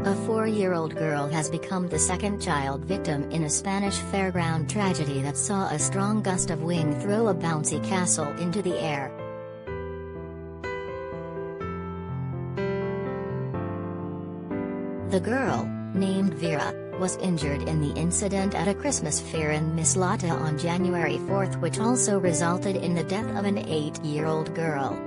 A 4-year-old girl has become the second child victim in a Spanish fairground tragedy that saw a strong gust of wind throw a bouncy castle into the air. The girl, named Vera, was injured in the incident at a Christmas fair in Mislata on January 4, which also resulted in the death of an 8-year-old girl.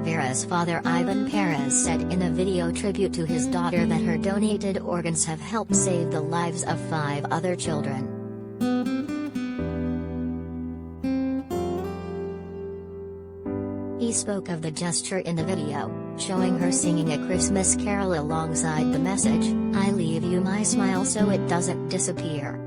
Vera's father Ivan Perez said in a video tribute to his daughter that her donated organs have helped save the lives of 5 other children. He spoke of the gesture in the video, showing her singing a Christmas carol alongside the message, "I leave you my smile so it doesn't disappear."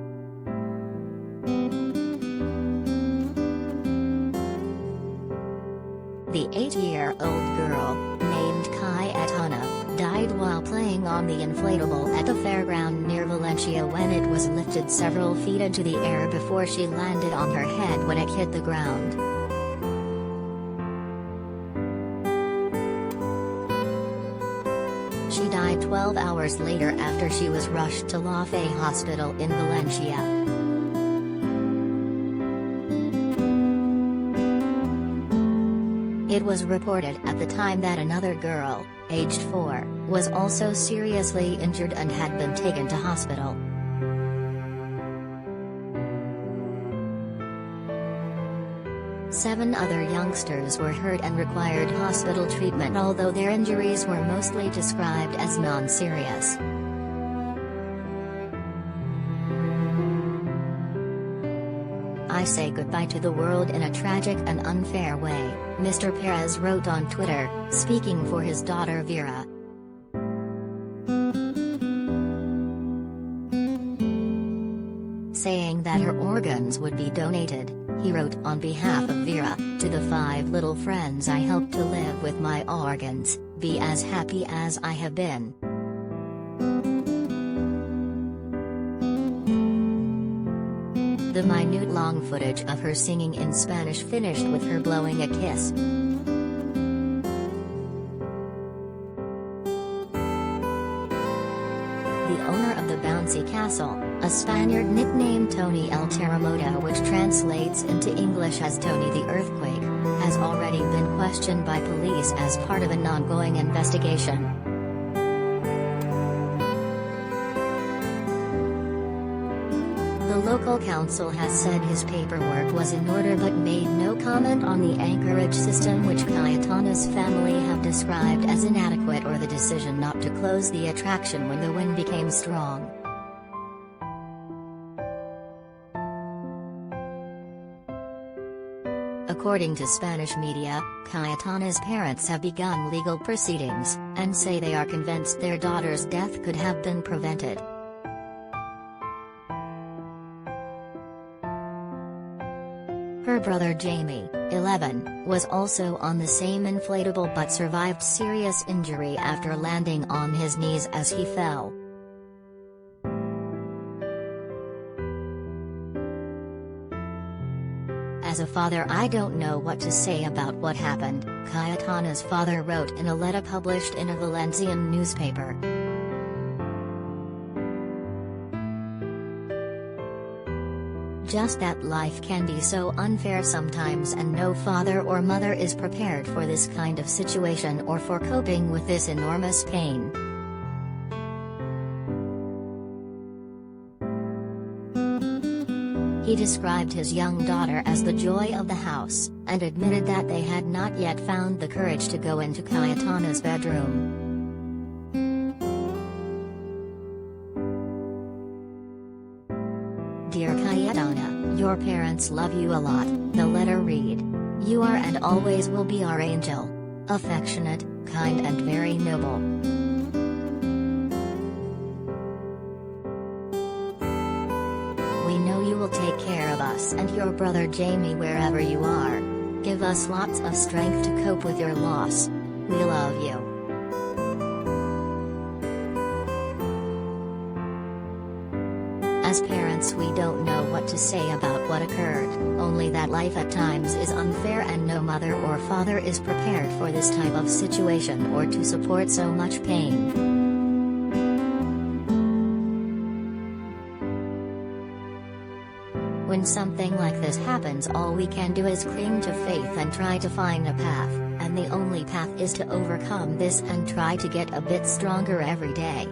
The 8-year-old girl, named Cayetana, died while playing on the inflatable at the fairground near Valencia when it was lifted several feet into the air before she landed on her head when it hit the ground. She died 12 hours later after she was rushed to La Fe Hospital in Valencia. It was reported at the time that another girl, aged 4, was also seriously injured and had been taken to hospital. Seven other youngsters were hurt and required hospital treatment, although their injuries were mostly described as non-serious. "I say goodbye to the world in a tragic and unfair way," Mr. Perez wrote on Twitter, speaking for his daughter Vera. Saying that her organs would be donated, he wrote on behalf of Vera, "To the 5 little friends I hope to live with my organs, be as happy as I have been." The minute long footage of her singing in Spanish finished with her blowing a kiss. The owner of the bouncy castle, a Spaniard nicknamed Tony El Terremoto, which translates into English as Tony the Earthquake, has already been questioned by police as part of an ongoing investigation. The local council has said his paperwork was in order but made no comment on the anchorage system, which Cayetana's family have described as inadequate, or the decision not to close the attraction when the wind became strong. According to Spanish media, Cayetana's parents have begun legal proceedings, and say they are convinced their daughter's death could have been prevented. Her brother Jamie, 11, was also on the same inflatable but survived serious injury after landing on his knees as he fell. "As a father, I don't know what to say about what happened," Cayetana's father wrote in a letter published in a Valencian newspaper. "Just that life can be so unfair sometimes, and no father or mother is prepared for this kind of situation or for coping with this enormous pain." He described his young daughter as the joy of the house, and admitted that they had not yet found the courage to go into Cayetana's bedroom. "Dear Cayetana, your parents love you a lot," the letter read. "You are and always will be our angel. Affectionate, kind and very noble. We know you will take care of us and your brother Jamie wherever you are. Give us lots of strength to cope with your loss. We love you." As parents, we don't know what to say about what occurred, only that life at times is unfair and no mother or father is prepared for this type of situation or to support so much pain. When something like this happens, all we can do is cling to faith and try to find a path, and the only path is to overcome this and try to get a bit stronger every day.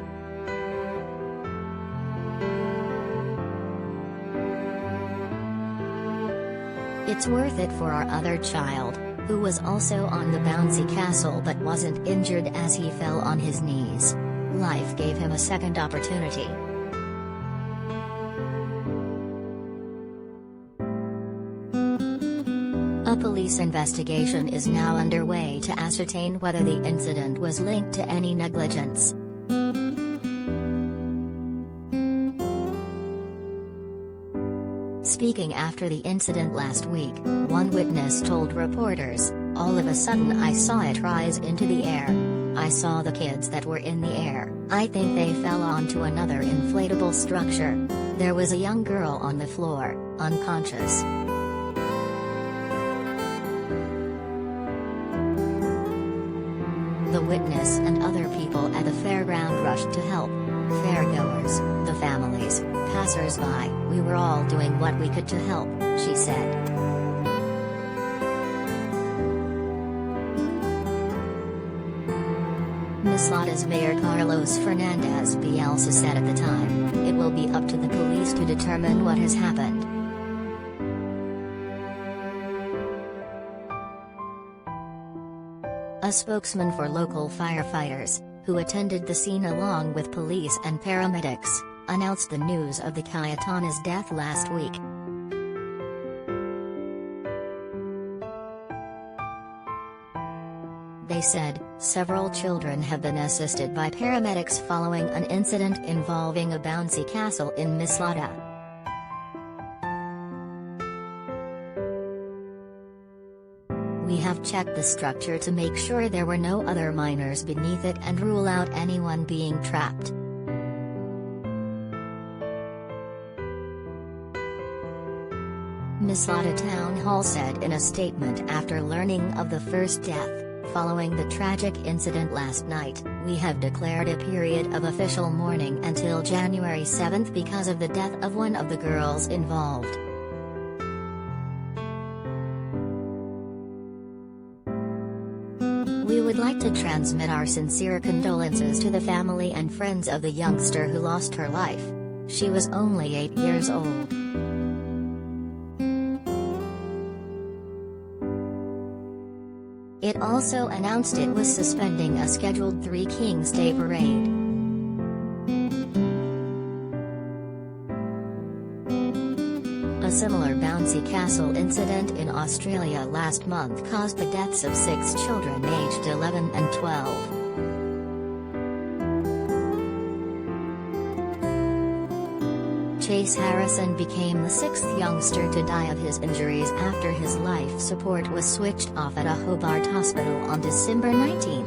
It's worth it for our other child, who was also on the bouncy castle but wasn't injured as he fell on his knees. Life gave him a second opportunity. A police investigation is now underway to ascertain whether the incident was linked to any negligence. Speaking after the incident last week, one witness told reporters, "All of a sudden I saw it rise into the air. I saw the kids that were in the air. I think they fell onto another inflatable structure. There was a young girl on the floor, unconscious." The witness and other people at the fairground rushed to help. Fairgoers, the families, passers-by, we were all doing what we could to help, she said. Mislata's Mayor Carlos Fernandez Bielsa said at the time, "It will be up to the police to determine what has happened." A spokesman for local firefighters, who attended the scene along with police and paramedics, announced the news of the Cayetana's death last week. They said, "Several children have been assisted by paramedics following an incident involving a bouncy castle in Mislata." "We have checked the structure to make sure there were no other minors beneath it and rule out anyone being trapped." Mislata Town Hall said in a statement after learning of the first death, following the tragic incident last night, "We have declared a period of official mourning until January 7th because of the death of one of the girls involved." "We would like to transmit our sincere condolences to the family and friends of the youngster who lost her life. She was only 8 years old." It also announced it was suspending a scheduled Three Kings Day parade. A similar bouncy castle incident in Australia last month caused the deaths of 6 children aged 11 and 12. Chase Harrison became the 6th youngster to die of his injuries after his life support was switched off at a Hobart hospital on December 19.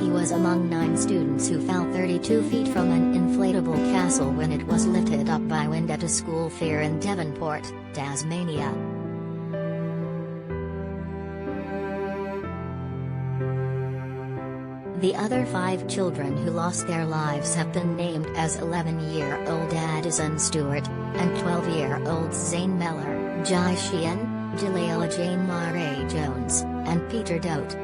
He was among 9 students who fell 32 feet from an inflatable castle when it was lifted up by wind at a school fair in Devonport, Tasmania. The other 5 children who lost their lives have been named as 11-year-old Addison Stewart, and 12-year-olds Zane Meller, Jai Sheehan, Jaleel Jane Mare Jones, and Peter Dote.